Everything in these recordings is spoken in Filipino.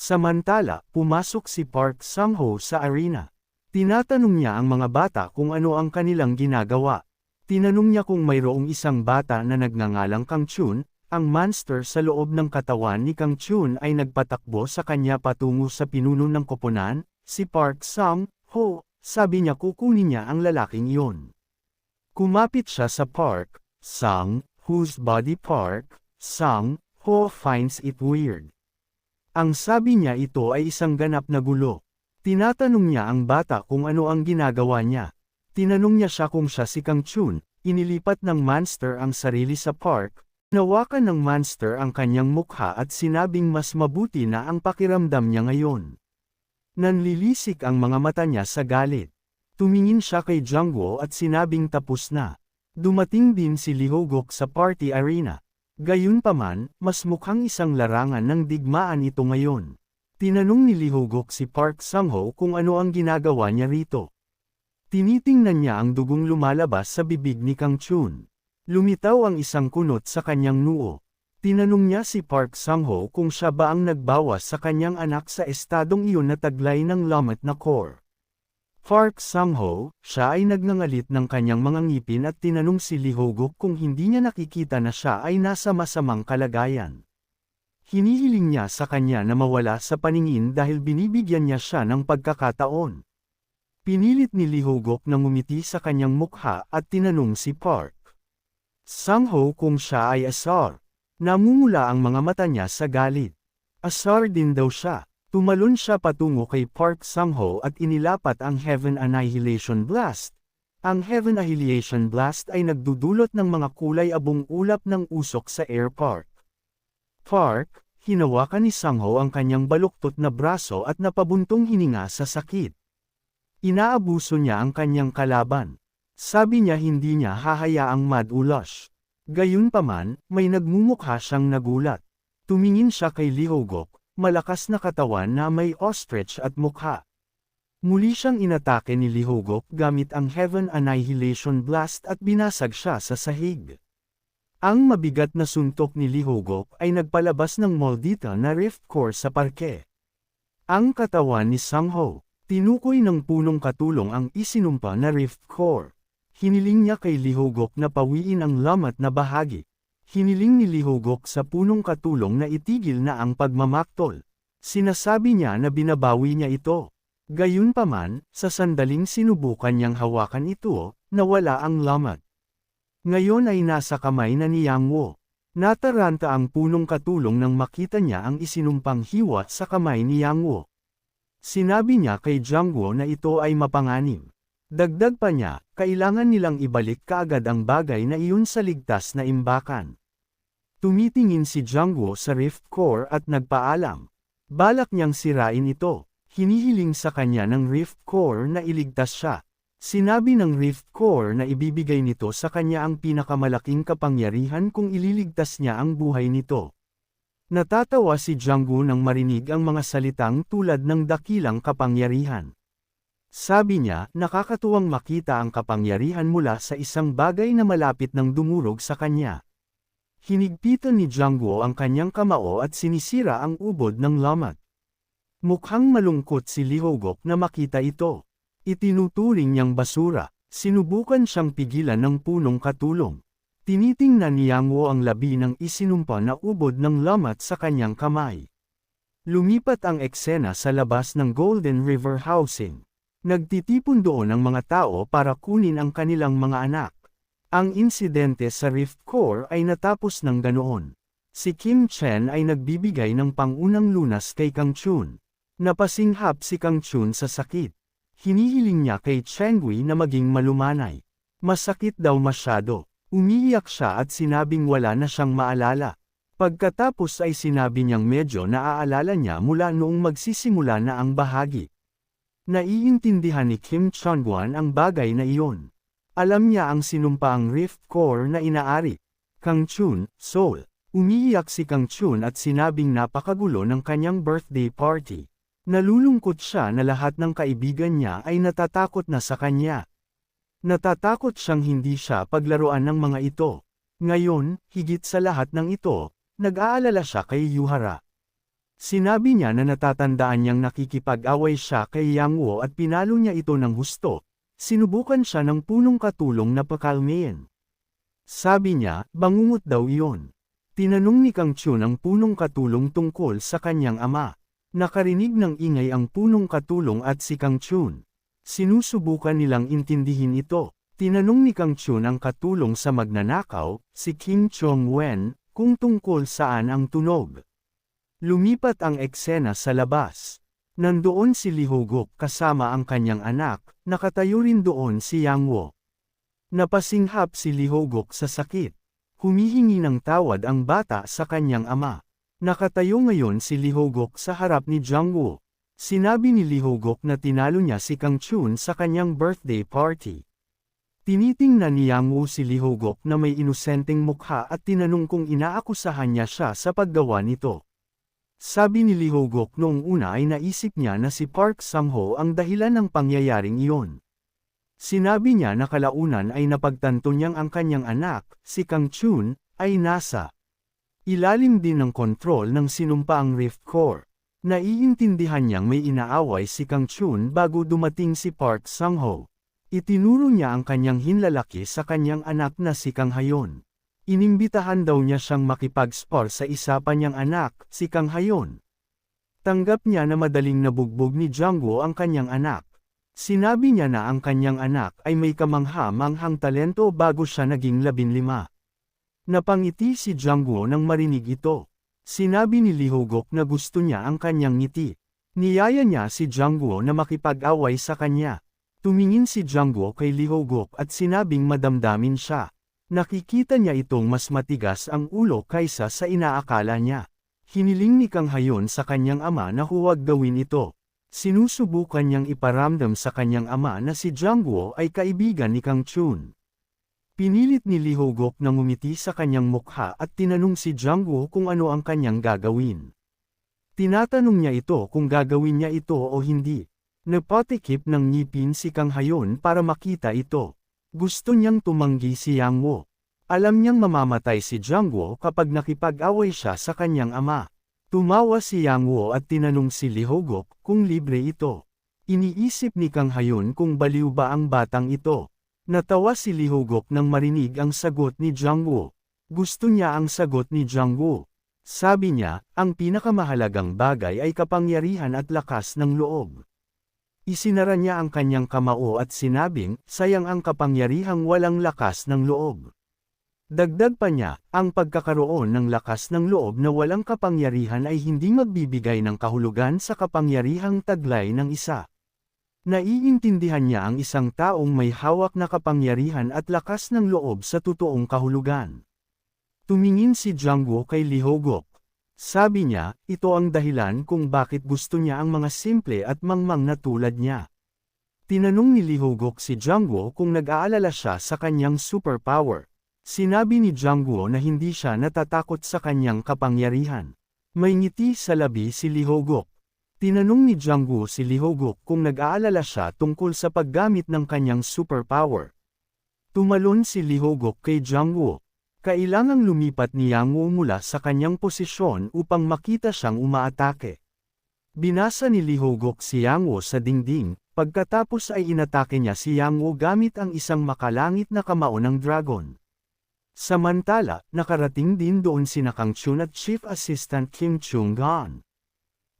Samantala, pumasok si Park Sang-ho sa arena. Tinatanong niya ang mga bata kung ano ang kanilang ginagawa. Tinanong niya kung mayroong isang bata na nagngangalang Kang Chun. Ang monster sa loob ng katawan ni Kang Chun ay nagpatakbo sa kanya patungo sa pinuno ng koponan, si Park Sang-ho. Sabi niya kukunin niya ang lalaking iyon. Kumapit siya sa Park Sang-ho's body. Park Sang-ho finds it weird. Ang sabi niya ito ay isang ganap na gulo. Tinatanong niya ang bata kung ano ang ginagawa niya. Tinanong niya siya kung siya si Kang Chun. Inilipat ng monster ang sarili sa Park. Nawakan ng monster ang kanyang mukha at sinabing mas mabuti na ang pakiramdam niya ngayon. Nanlilisik ang mga mata niya sa galit. Tumingin siya kay Jungwoo at sinabing tapos na. Dumating din si Lee Ho-guk sa party arena. Gayunpaman, mas mukhang isang larangan ng digmaan ito ngayon. Tinanong ni Lee Ho-guk si Park Sang-ho kung ano ang ginagawa niya rito. Tinitingnan niya ang dugong lumalabas sa bibig ni Kang Chun. Lumitaw ang isang kunot sa kanyang noo. Tinanong niya si Park Sang-ho kung siya ba ang nagbawas sa kanyang anak sa estadong iyon na taglay ng lamat na core. Park Sang-ho, siya ay nagngangalit ng kanyang mga ngipin at tinanong si Lee Ho-guk kung hindi niya nakikita na siya ay nasa masamang kalagayan. Hinihiling niya sa kanya na mawala sa paningin dahil binibigyan niya siya ng pagkakataon. Pinilit ni Lee Ho-guk na ngumiti sa kanyang mukha at tinanong si Park Sang-ho kung siya ay asar. Namumula ang mga mata niya sa galit. Asar din daw siya. Tumalon siya patungo kay Park Sang-ho at inilapat ang Heaven Annihilation Blast. Ang Heaven Annihilation Blast ay nagdudulot ng mga kulay abong ulap ng usok sa Air Park. Hinawakan ni Sang-ho ang kanyang baluktot na braso at napabuntong hininga sa sakit. Inaabuso niya ang kanyang kalaban. Sabi niya hindi niya hahayaang mad-ulash. Gayunpaman, may nagmumukha siyang nagulat. Tumingin siya kay Lee Ho-guk, malakas na katawan na may ostrich at mukha. Muli siyang inatake ni Lee Ho-guk gamit ang Heaven Annihilation Blast at binasag siya sa sahig. Ang mabigat na suntok ni Lee Ho-guk ay nagpalabas ng maldita na rift core sa parke. Ang katawan ni Sang-ho, tinukoy ng punong katulong ang isinumpa na rift core. Hiniling niya kay Lee Ho-guk na pawiin ang lamat na bahagi. Hiniling ni Lee Ho-guk sa punong katulong na itigil na ang pagmamaktol. Sinasabi niya na binabawi niya ito. Gayunpaman, sa sandaling sinubukan niyang hawakan ito, nawala ang lamat. Ngayon ay nasa kamay na ni Jungwoo. Nataranta ang punong katulong nang makita niya ang isinumpang hiwa sa kamay ni Jungwoo. Sinabi niya kay Jungwoo na ito ay mapanganib. Dagdag pa niya, kailangan nilang ibalik kaagad ang bagay na iyon sa ligtas na imbakan. Tumitingin si Jungwoo sa rift core at nagpaalam. Balak niyang sirain ito. Hinihiling sa kanya ng rift core na iligtas siya. Sinabi ng rift core na ibibigay nito sa kanya ang pinakamalaking kapangyarihan kung ililigtas niya ang buhay nito. Natatawa si Jungwoo nang marinig ang mga salitang tulad ng dakilang kapangyarihan. Sabi niya, nakakatuwang makita ang kapangyarihan mula sa isang bagay na malapit ng dumurog sa kanya. Hinigpitan ni Jungwoo ang kanyang kamao at sinisira ang ubod ng lamat. Mukhang malungkot si Lee Ho-guk na makita ito. Itinuturing niyang basura. Sinubukan siyang pigilan ng punong katulong. Tinitingnan ni Jungwoo ang labi ng isinumpa na ubod ng lamat sa kanyang kamay. Lumipat ang eksena sa labas ng Golden River Housing. Nagtitipon doon ang mga tao para kunin ang kanilang mga anak. Ang insidente sa rift core ay natapos ng ganoon. Si Kim Chen ay nagbibigay ng pangunang lunas kay Kang Chun. Napasinghap si Kang Chun sa sakit. Hinihiling niya kay Chengui na maging malumanay. Masakit daw masyado. Umiiyak siya at sinabing wala na siyang maalala. Pagkatapos ay sinabi niyang medyo naaalala niya mula noong magsisimula na ang bahagi. Naiintindihan ni Kim Chongwon ang bagay na iyon. Alam niya ang sinumpaang rift core na inaari. Kang Chun, Seoul. Umiiyak si Kang Chun at sinabing napakagulo ng kanyang birthday party. Nalulungkot siya na lahat ng kaibigan niya ay natatakot na sa kanya. Natatakot siyang hindi siya paglaruan ng mga ito. Ngayon, higit sa lahat ng ito, nag-aalala siya kay Yuhara. Sinabi niya na natatandaan niyang nakikipag-away siya kay Yang Wo at pinalo niya ito ng husto. Sinubukan siya ng punong katulong na pakalmayin. Sabi niya, bangungot daw iyon. Tinanong ni Kang Chun ang punong katulong tungkol sa kanyang ama. Nakarinig ng ingay ang punong katulong at si Kang Chun. Sinusubukan nilang intindihin ito. Tinanong ni Kang Chun ang katulong sa magnanakaw, si Kim Chong-wen, kung tungkol saan ang tunog. Lumipat ang eksena sa labas. Nandoon si Lee Ho-guk kasama ang kanyang anak, nakatayo rin doon si Yang Wo. Napasinghap si Lee Ho-guk sa sakit. Humihingi ng tawad ang bata sa kanyang ama. Nakatayo ngayon si Lee Ho-guk sa harap ni Jang Woo. Sinabi ni Lee Ho-guk na tinalo niya si Kang Chun sa kanyang birthday party. Tinitingnan ni Yang Woo si Lee Ho-guk na may inosenteng mukha at tinanong kung inaakusahan niya siya sa paggawa nito. Sabi ni Lee Ho-guk noong una ay naisip niya na si Park Sang-ho ang dahilan ng pangyayaring iyon. Sinabi niya na kalaunan ay napagtanto niyang ang kanyang anak, si Kang Chun, ay nasa ilalim din ng kontrol ng sinumpaang Rift Corps. Naiintindihan niyang may inaaway si Kang Chun bago dumating si Park Sang-ho. Itinuro niya ang kanyang hinlalaki sa kanyang anak na si Kang Hayon. Inimbitahan daw niya siyang makipag-spar sa isa pa niyang anak, si Kang Hayon. Tanggap niya na madaling nabugbog ni Jang Woo ang kanyang anak. Sinabi niya na ang kanyang anak ay may kamangha-manghang talento bago siya naging 15. Napangiti si Jang Woo nang marinig ito. Sinabi ni Lee Ho-guk na gusto niya ang kanyang ngiti. Niyaya niya si Jang Woo na makipag-away sa kanya. Tumingin si Jang Woo kay Lee Ho-guk at sinabing madamdamin siya. Nakikita niya itong mas matigas ang ulo kaysa sa inaakala niya. Hiniling ni Kang Hayon sa kanyang ama na huwag gawin ito. Sinusubukan niyang iparamdam sa kanyang ama na si Jang Woo ay kaibigan ni Kang Chun. Pinilit ni Lee Ho-guk na ngumiti sa kanyang mukha at tinanong si Jang Woo kung ano ang kanyang gagawin. Tinatanong niya ito kung gagawin niya ito o hindi. Napatikip ng ngipin si Kang Hayon para makita ito. Gusto niyang tumanggi si Yang Woo. Alam niyang mamamatay si Jang Woo kapag nakipag-away siya sa kanyang ama. Tumawa si Yang Woo at tinanong si Lee Ho-guk kung libre ito. Iniisip ni Kang Hayon kung baliw ba ang batang ito. Natawa si Lee Ho-guk nang marinig ang sagot ni Jang Woo. Gusto niya ang sagot ni Jang Woo. Sabi niya, ang pinakamahalagang bagay ay kapangyarihan at lakas ng loob. Isinara niya ang kanyang kamao at sinabing, sayang ang kapangyarihang walang lakas ng loob. Dagdag pa niya, ang pagkakaroon ng lakas ng loob na walang kapangyarihan ay hindi magbibigay ng kahulugan sa kapangyarihang taglay ng isa. Naiintindihan niya ang isang taong may hawak na kapangyarihan at lakas ng loob sa totoong kahulugan. Tumingin si Jang Woo kay Lee Ho-guk. Sabi niya, ito ang dahilan kung bakit gusto niya ang mga simple at mangmang na tulad niya. Tinanong ni Lee Ho-guk si Jang Woo kung nag-aalala siya sa kanyang superpower. Sinabi ni Jang Woo na hindi siya natatakot sa kanyang kapangyarihan. May ngiti sa labi si Lee Ho-guk. Tinanong ni Jang Woo si Lee Ho-guk kung nag-aalala siya tungkol sa paggamit ng kanyang superpower. Tumalon si Lee Ho-guk kay Jang Woo. Kailangang lumipat ni Yang Woo mula sa kanyang posisyon upang makita siyang umaatake. Binasa ni Lee Ho-guk si Yang Woo sa dingding, pagkatapos ay inatake niya si Yang Woo gamit ang isang makalangit na kamao ng dragon. Samantala, nakarating din doon sina Kang Chun at Chief Assistant Kim Chung-gan.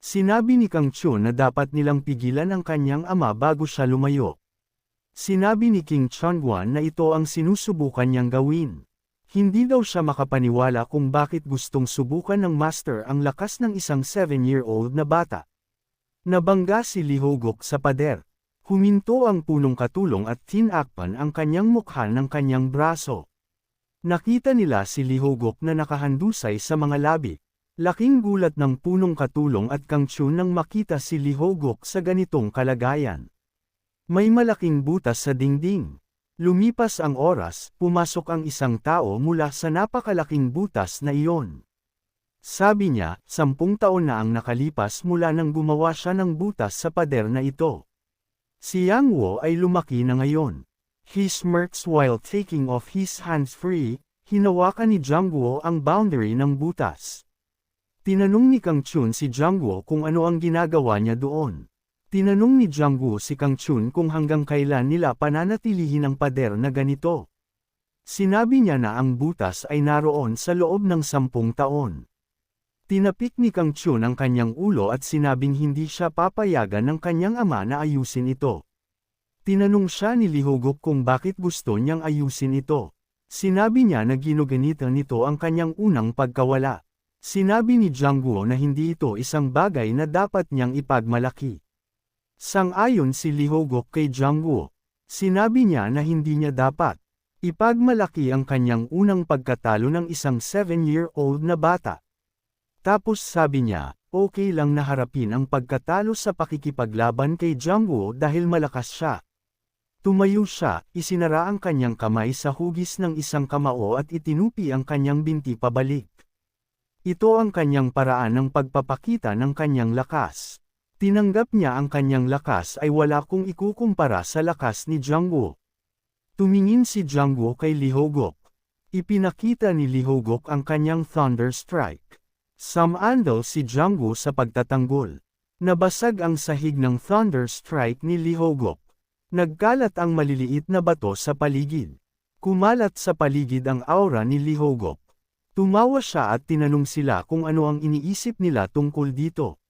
Sinabi ni Kang Chun na dapat nilang pigilan ang kanyang ama bago siya lumayo. Sinabi ni King Chun-gwan na ito ang sinusubukan niyang gawin. Hindi daw siya makapaniwala kung bakit gustong subukan ng master ang lakas ng isang 7-year-old na bata. Nabangga si Lee Ho-guk sa pader. Huminto ang punong katulong at tinakpan ang kanyang mukha ng kanyang braso. Nakita nila si Lee Ho-guk na nakahandusay sa mga labi. Laking gulat ng punong katulong at Kang Chun nang makita si Lee Ho-guk sa ganitong kalagayan. May malaking butas sa dingding. Lumipas ang oras, pumasok ang isang tao mula sa napakalaking butas na iyon. Sabi niya, 10 taon na ang nakalipas mula nang gumawa siya ng butas sa pader na ito. Si Yang Woo ay lumaki na ngayon. He smirks while taking off his hands free, hinawakan ni Jang Woo ang boundary ng butas. Tinanong ni Kang Chun si Jangwoo kung ano ang ginagawa niya doon. Tinanong ni Jangwoo si Kang Chun kung hanggang kailan nila pananatilihin ang pader na ganito. Sinabi niya na ang butas ay naroon sa loob ng 10 taon. Tinapik ni Kang Chun ang kanyang ulo at sinabing hindi siya papayagan ng kanyang ama na ayusin ito. Tinanong siya ni Lee Ho-guk kung bakit gusto niyang ayusin ito. Sinabi niya na ginuganitan nito ang kanyang unang pagkawala. Sinabi ni Jangwoo na hindi ito isang bagay na dapat niyang ipagmalaki. Sang-ayon si Lee Ho-guk kay Jangwoo. Sinabi niya na hindi niya dapat ipagmalaki ang kanyang unang pagkatalo ng isang 7-year-old na bata. Tapos sabi niya, okay lang na harapin ang pagkatalo sa pakikipaglaban kay Jangwoo dahil malakas siya. Tumayo siya, isinara ang kanyang kamay sa hugis ng isang kamao at itinupi ang kanyang binti pabalik. Ito ang kanyang paraan ng pagpapakita ng kanyang lakas. Tinanggap niya ang kanyang lakas ay wala kung ikukumpara sa lakas ni Jangwoo. Tumingin si Jangwoo kay Lee Ho-guk. Ipinakita ni Lee Ho-guk ang kanyang Thunder Strike. Sumandal si Jangwoo sa pagtatanggol. Nabasag ang sahig ng Thunder Strike ni Lee Ho-guk. Nagkalat ang maliliit na bato sa paligid. Kumalat sa paligid ang aura ni Lee Ho-guk. Tumawa siya at tinanong sila kung ano ang iniisip nila tungkol dito.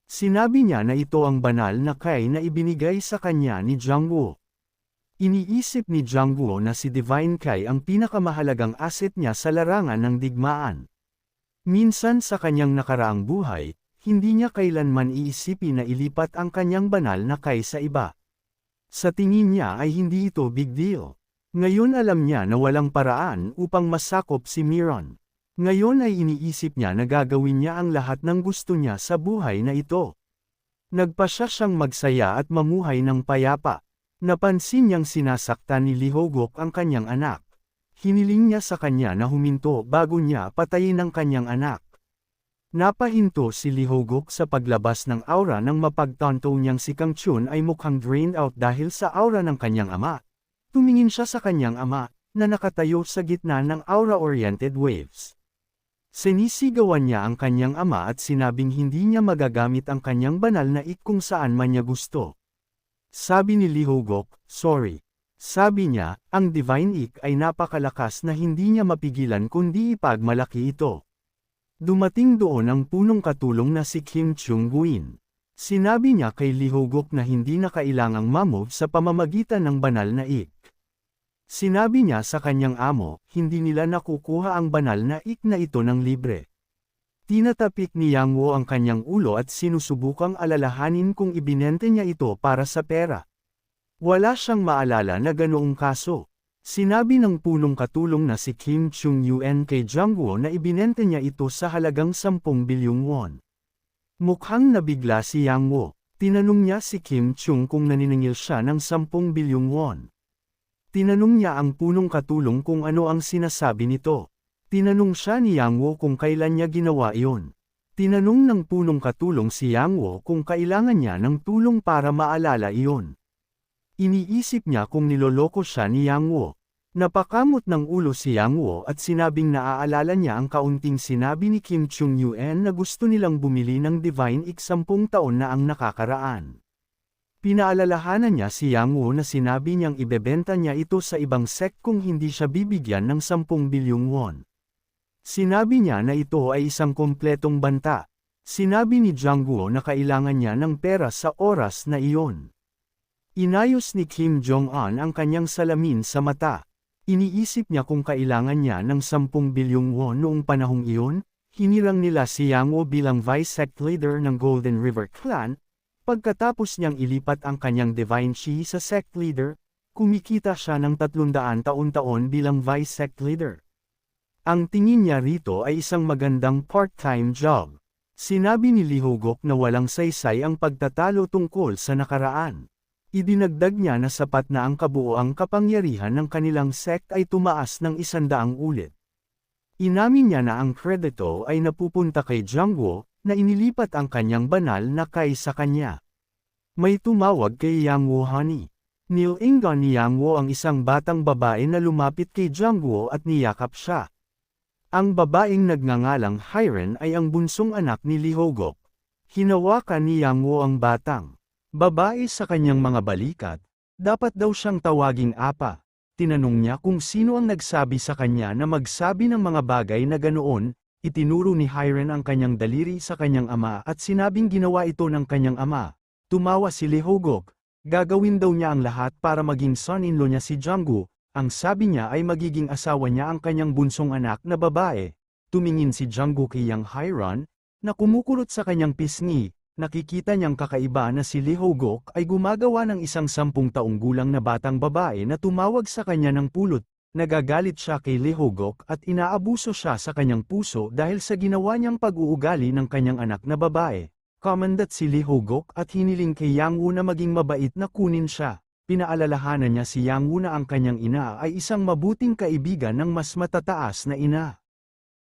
Sinabi niya na ito ang banal na kay na ibinigay sa kanya ni Jangwoo. Iniisip ni Jangwoo na si Divine Kai ang pinakamahalagang asset niya sa larangan ng digmaan. Minsan sa kanyang nakaraang buhay, hindi niya kailanman iisipin na ilipat ang kanyang banal na kay sa iba. Sa tingin niya ay hindi ito big deal. Ngayon alam niya na walang paraan upang masakop si Miron. Ngayon ay iniisip niya na gagawin niya ang lahat ng gusto niya sa buhay na ito. Nagpasya siyang magsaya at mamuhay ng payapa. Napansin niyang sinasaktan ni Lee Ho-guk ang kanyang anak. Hiniling niya sa kanya na huminto bago niya patayin ang kanyang anak. Napahinto si Lee Ho-guk sa paglabas ng aura nang mapagtanto niyang si Kang Chun ay mukhang drained out dahil sa aura ng kanyang ama. Tumingin siya sa kanyang ama, na nakatayo sa gitna ng aura-oriented waves. Sinisigawan niya ang kanyang ama at sinabing hindi niya magagamit ang kanyang banal na ik kung saan man niya gusto. Sabi ni Lee Ho-guk, sorry. Sabi niya, ang Divine Ik ay napakalakas na hindi niya mapigilan kundi ipagmalaki ito. Dumating doon ang punong katulong na si Kim Chung-guin. Sinabi niya kay Lee Ho-guk na hindi na kailangang mamove sa pamamagitan ng banal na ik. Sinabi niya sa kanyang amo, hindi nila nakukuha ang banal na ik na ito ng libre. Tinatapik ni Jangwoo ang kanyang ulo at sinusubukang alalahanin kung ibinente niya ito para sa pera. Wala siyang maalala na ganoong kaso. Sinabi ng punong katulong na si Kim Chung-yuen kay Jangwoo na ibinente niya ito sa halagang 10 bilyong won. Mukhang nabigla si Jangwoo. Tinanong niya si Kim Chung kung naniningil siya ng 10 bilyong won. Tinanong niya ang punong katulong kung ano ang sinasabi nito. Tinanong siya ni Jangwoo kung kailan niya ginawa iyon. Tinanong ng punong katulong si Jangwoo kung kailangan niya ng tulong para maalala iyon. Iniisip niya kung niloloko siya ni Jangwoo. Napakamot ng ulo si Jangwoo at sinabing naaalala niya ang kaunting sinabi ni Kim Chung-yuen na gusto nilang bumili ng Divine Ik 10 taon na ang nakakaraan. Pinaalalahanan niya si Jangwoo na sinabi niyang ibebenta niya ito sa ibang sect kung hindi siya bibigyan ng 10 bilyong won. Sinabi niya na ito ay isang kompletong banta. Sinabi ni Jangwoo na kailangan niya ng pera sa oras na iyon. Inayos ni Kim Jong-un ang kanyang salamin sa mata. Iniisip niya kung kailangan niya ng 10 bilyong won noong panahong iyon. Hinirang nila si Jangwoo bilang vice sect leader ng Golden River Clan. Pagkatapos niyang ilipat ang kanyang Divine Chi sa sect leader, kumikita siya ng 300 taon-taon bilang vice sect leader. Ang tingin niya rito ay isang magandang part-time job. Sinabi ni Lee Ho-guk na walang saysay ang pagtatalo tungkol sa nakaraan. Idinagdag niya na sapat na ang kabuoang kapangyarihan ng kanilang sect ay tumaas ng 100 ulit. Inamin niya na ang kredito ay napupunta kay Jangwoo, na inilipat ang kanyang banal na kay sa kanya. May tumawag kay Jangwoo honey. Nilingan ni Jangwoo ang isang batang babae na lumapit kay Jangwoo at niyakap siya. Ang babaeng nagngangalang Hiren ay ang bunsong anak ni Lihogok. Hinawakan ni Yang Wo ang batang babae sa kanyang mga balikat. Dapat daw siyang tawaging apa. Tinanong niya kung sino ang nagsabi sa kanya na magsabi ng mga bagay na ganoon. Itinuro ni Hiren ang kanyang daliri sa kanyang ama at sinabing ginawa ito ng kanyang ama. Tumawa si Lihogok. Gagawin daw niya ang lahat para maging son-in-law niya si Janggu. Ang sabi niya ay magiging asawa niya ang kanyang bunsong anak na babae. Tumingin si Janggu kay Yang Hiren, na kumukulot sa kanyang pisngi. Nakikita niyang kakaiba na si Lihogok ay gumagawa ng isang 10 taong gulang na batang babae na tumawag sa kanya ng pulot. Nagagalit siya kay Lihogok at inaabuso siya sa kanyang puso dahil sa ginawa niyang pag-uugali ng kanyang anak na babae. Kamandat si Lihogok at hiniling kay Yang Wu na maging mabait na kunin siya. Pinaalalahanan niya si Yang Wu na ang kanyang ina ay isang mabuting kaibigan ng mas matataas na ina.